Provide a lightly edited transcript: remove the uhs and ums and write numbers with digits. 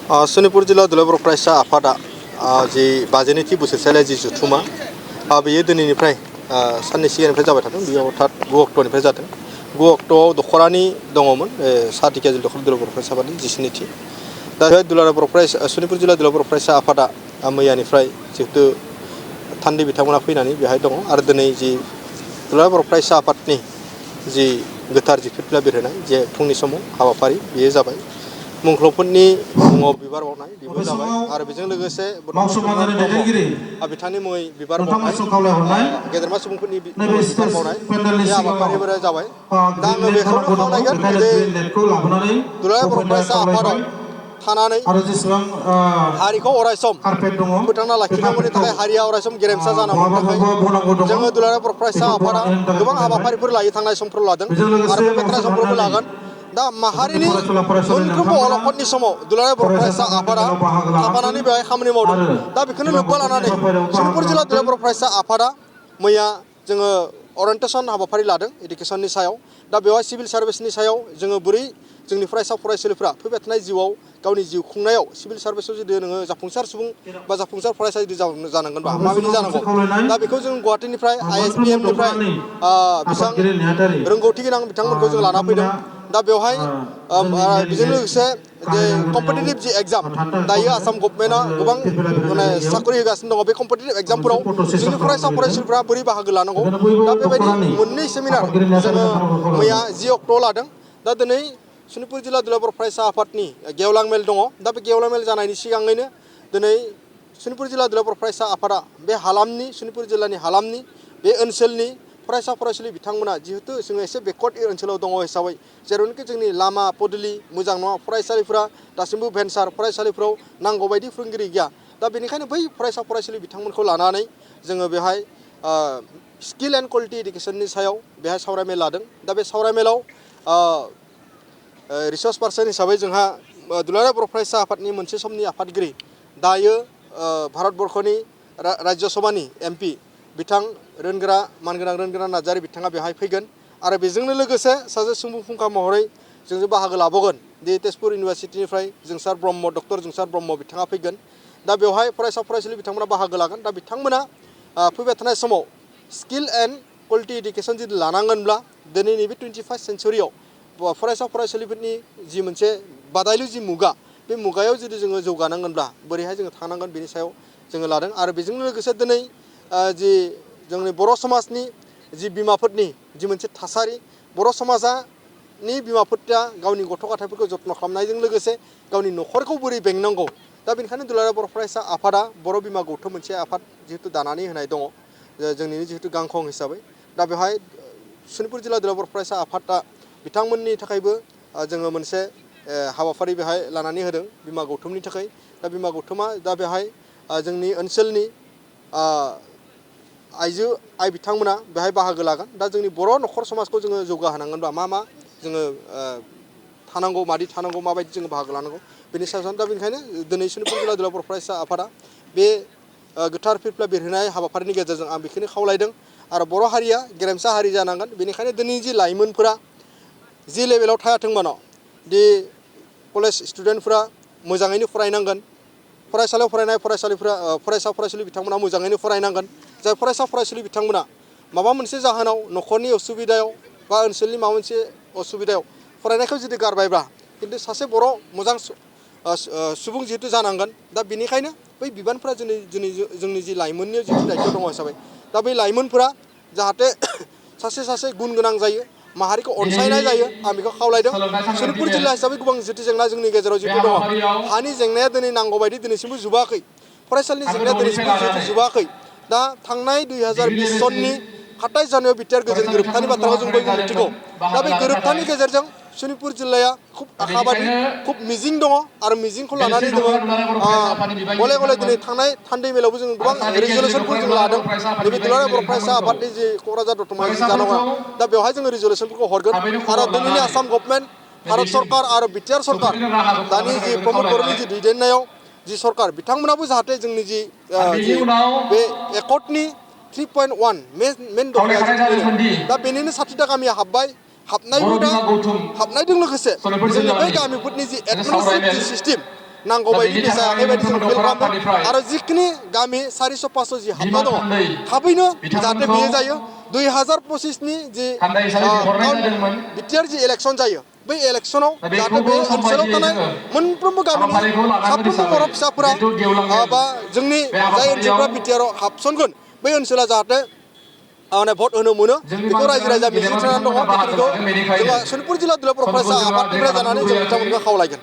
सनितपुर जिल्ला दुलाराय बर' फरायसा आफादा जि 52थि बोसोरसालिया जि जुथुमा बेयो दिनैनिफ्राय साननै सिगांनिफ्राय जाबाय थादों। बेयाव अर्थात 9 अक्ट'निफ्राय जादों। 9 अक्ट'आव दख'रानि दङमोन साथिखिया दख'र दुलाराय बर' फरायसा आफादनि 19थि। दा दुलाराय बर' फरायसा सनितपुर जिल्ला दुलाराय बर' फरायसा आफादा मैयानिफ्राय जिहेतु थान्दै बिथांमोना फैनानै बेहाय दङ आरो दिनै जि दुलाराय बर' फरायसा आफादनि जि गोथार जि फिरफिला बिरहोनाय जे फुंनि समाव हाबाफारि बेयो जाबाय। मुंख्लंफोरनि मुङाव बिबार बावनाय बेबो जाबाय आरो बेजों लोगोसे बिथांनि मुङै बिबार बावनाय गेदेरमा सुबुंफोरनि मुङै बिबार बावनाय बे हाबाफारिफोरा जाबाय। दा आङो बेखौनो खावलायगोन जे दुलाराय बर' फरायसा आफादाव थानानै हारिखौ अरायसम फोथांना लाखिनांगौनि थाखाय हारिया अरायसम गेरेमसा जानांगौनि थाखाय जोङो दुलाराय बर' फरायसा आफादा गोबां हाबाफारिफोर लायो थांनाय समफोराव लादों आरो फैबाय थानाय समफोरावबो लागोन। दा माहारिनि मोनफ्रोमबो अलखदनि समाव दुलाराय बर' फरायसा आफादा थाफानानै बेवहाय खामानि मावदों। दा बेखौनो लोब्बा लानानै सनितपुर जिल्ला दुलाराय बर' फरायसा आफादा मैया जोङो अरियेन्टेसन हाबाफारि लादों इडुकेसननि सायाव। दा बेवहाय सिभिल सार्भिसनि सायाव जोङो बोरै जोंनि फरायसा फरायसुलिफ्रा फैबाय थानाय जिउआव गावनि जिउ खुंनायाव सिभिल सार्भिसआव जुदि नोङो जाफुंसार सुबुं बा जाफुंसार फरायसा जुदि जानांगोनबा माबायदि जानांगौ। दा बेखौ जों गुवाहाटीनिफ्राय ISPMनिफ्राय बेसेबां रोंगौथि गोनां बिथांमोनखौ जों लाना फैदों। दा बेवहाय बेजों लोगोसे जे कम्पिटिटिभ जि एग्जाम दायो आसाम गभर्नमेन्टआ गोबां माने साखरि होगासिनो दङ। बे कम्पिटिटिभ एग्जामफोराव जोंनि फरायसा फरायसुलिफ्रा बोरै बाहागो लानांगौ। दा बेबायदि मोननै सेमिनार जोङो मैया 10 अक्ट'आव लादों। दा दिनै सनितपुर जिल्ला दुलाराय बर' फरायसा आफादनि गेवलां मेल दङ। दा बे गेवलां मेल जानायनि सिगाङैनो दिनै सनितपुर जिल्ला दुलाराय बर' फरायसा आफादा बे हालामनि सनितपुर जिल्लानि हालामनि बे ओनसोलनि फरायसा फरायसुलि बिथांमोना जिहेतु जोङो एसे बेकवार्ड ओनसोलाव दङ हिसाबै जेरावनोखि जोंनि लामा पदुलि मोजां नङा, फरायसालिफोरा दासिमबो भेन्सार, फरायसालिफ्राव नांगौ बायदि फोरोंगिरि गैया। दा बेनिखायनो बै फरायसा फरायसुलि बिथांमोनखौ लानानै जोङो बेवहाय स्किल एन्ड कुवालिटि इडुकेसननि सायाव बेहाय सावरायमेल लादों। दा बे सावरायमेलाव रिसर्स पार्सन हिसाबै जोंहा दुलाराय बर' फरायसा आफादनि मोनसे समनि आफादगिरि दायो भारतबर्षनि राज्य सभानि MP बिथां मानगोनां रोनगोरा नार्जारि बिथाङा बेवहाय फैगोन आरो बेजोंनो लोगोसे सासे सुबुं फुंखा महरै जोंजों बाहागो लाबावगोन। दि तेजपुर इउनिभारसिटिनिफ्राय जोंसार ब्रह्म डक्टर जोंसार ब्रह्म बिथाङा फैगोन। दा बेवहाय फरायसा फरायसुलि बिथांमोना बाहागो लागोन। दा बिथांमोना फैबाय थानाय समाव स्किल एन्ड कुवालिटि इडुकेसन जुदि लानांगोनब्ला दिनैनि बे 21st सेन्सुरियाव फरायसा फरायसुलिफोरनि जि मोनसे बादायलु जि मुगा बे मुगायाव जुदि जोङो जौगानांगोनब्ला बोरैहाय जोङो थानांगोन बेनि सायाव जोङो लादों। आरो बेजों लोगोसे दिनै जि जोंनि बर' समाजनि जि बिमाफोरनि जि मोनसे थासारि, बर' समाजनि बिमाफोरा गावनि गथ' गथायफोरखौ जथ्न' खालामनायजों लोगोसे गावनि न'खरखौ बोरै बेंनांगौ। दा बेनिखायनो दुलाराय बर' फरायसा आफादा बर' बिमा गौथुम मोनसे आफाद जिहेतु दानानै होनाय दङ जोंनि जिहेतु गांखं हिसाबै। दा बेवहाय सनितपुर जिल्ला दुलाराय बर' फरायसा आफादा बिथांमोननि थाखायबो जोङो मोनसे हाबाफारि बेहाय लानानै होदों बिमा गौथुमनि थाखाय। दा बिमा गौथुमा दा बेहाय जोंनि ओनसोलनि आइ बिथांमोना बेहाय बाहागो लागोन। दा जोंनि बर' न'खर समाजखौ जोङो जौगाहोनांगोनब्ला मा जोङो थानांगौ, मादि थानांगौ, माबायदि जोङो बाहागो लानांगौ बेनि सायाव। दा बेनिखायनो दिनै सनितपुर जिल्ला दुलाराय बर' फरायसा आफादा बे गोथार फिरफिला बिरहोनाय हाबाफारिनि गेजेरजों आं बेखौनो खावलायदों। आरो बर' हारिया गेरेमसा हारि जानांगोन। बेनिखायनो दिनै जि लाइमोनफोरा जि लेभेलाव थायाथों मानो दि कलेज स्टुडेन्टफोरा मोजाङैनो फरायनांगोन। फरायसालियाव फरायनाय फरायसा फरायसुलि बिथांमोना मोजाङैनो फरायनांगोन। जाय फरायसा फरायसुलि बिथांमोना माबा मोनसे जाहोनाव न'खरनि असुबिदायाव बा ओनसोलनि माबा मोनसे असुबिदायाव फरायनायखौ जुदि गारबायब्ला खिन्थु सासे बर' मोजां सुबुं जिहेतु जानांगोन। दा बेनिखायनो बै बिबानफोरा जोंनि जि लाइमोननि जिथु दायथ' दङ हिसाबै दा बै लाइमोनफोरा जाहाथे सासे गुन गोनां जायो, माहारिखौ अनसायनाय जायो, आं बेखौ खावलायदों। सनितपुर जिल्ला हिसाबै गोबां जिथु जेंना जोंनि गेजेराव जिथु दङ। हानि जेंनाया दिनै नांगौ बायदि दिनैसिमबो जोबाखै। फरायसालिनि जेंनाया दिनैसिमबो जिहेतु जोबाखै। दा थांनाय 2020 सननि 27 जानुवारियाव बिटिआर गोजोन गोरोबथानि बाथ्राखौ जों बयबो मिथिगौ। दा बे गोरोबथानि गेजेरजों सनितपुर जिल्लाया खुब आशाबादि, खुब मिजिं दङ आरो मिजिंखौ लानानै जोङो गले गले दिनै थांनाय थान्दै मेलावबो जों गोबां रिजलिउसनफोर जों लादों। नैबे दुलाराय बर' फरायसा आफादनि जि क'क्राझार दतमा जि जानांगौ दा बेवहाय जोङो रिजलिउसनफोरखौ हरगोन। आरो दिनैनि आसाम गभर्नमेन्ट, भारत सरकार आरो बिटिआर सरकार दानि जि प्रमद बर'नि जि दैदेननायाव जि सरकार बिथांमोनाबो जाहाथे जोंनि जि बे एकर्डनि 3.1 मेन दफाया जिथु बेनो दा बेनिनो 60टा गामिया हाबनायजों लोगोसे जोंनि बै गामिफोरनि जि एडमिनिस्ट्रेटिभ जि सिस्टेम नांगौ बायदि जायाखै बायदि जों फिल खालामदों आरो जिखिनि गामि 400-500 जि हाबना दङ थाबैनो जाहाथे बेयो जायो 2025नि जि बिटिआर जि इलेक्सन जायो बै इलेक्सनाव जाहाथे बे ओनसोलाव थानाय मोनफ्रोमबो गामिनि साफ्रोमबो बर' फिसाफोरा बा जोंनि जाय ओनसोलफ्रा बिटिआराव हाबसनगोन बै ओनसोला जाहाथे भट होनो मोनो बेखौ रायजो राजा मिजिंथिनानै दङ बेखिनिखौ जोंहा सनितपुर जिल्ला दुलाराय बर' फरायसा आफादनिफ्राय जानानै जों बिथांमोनखौ खावलायगोन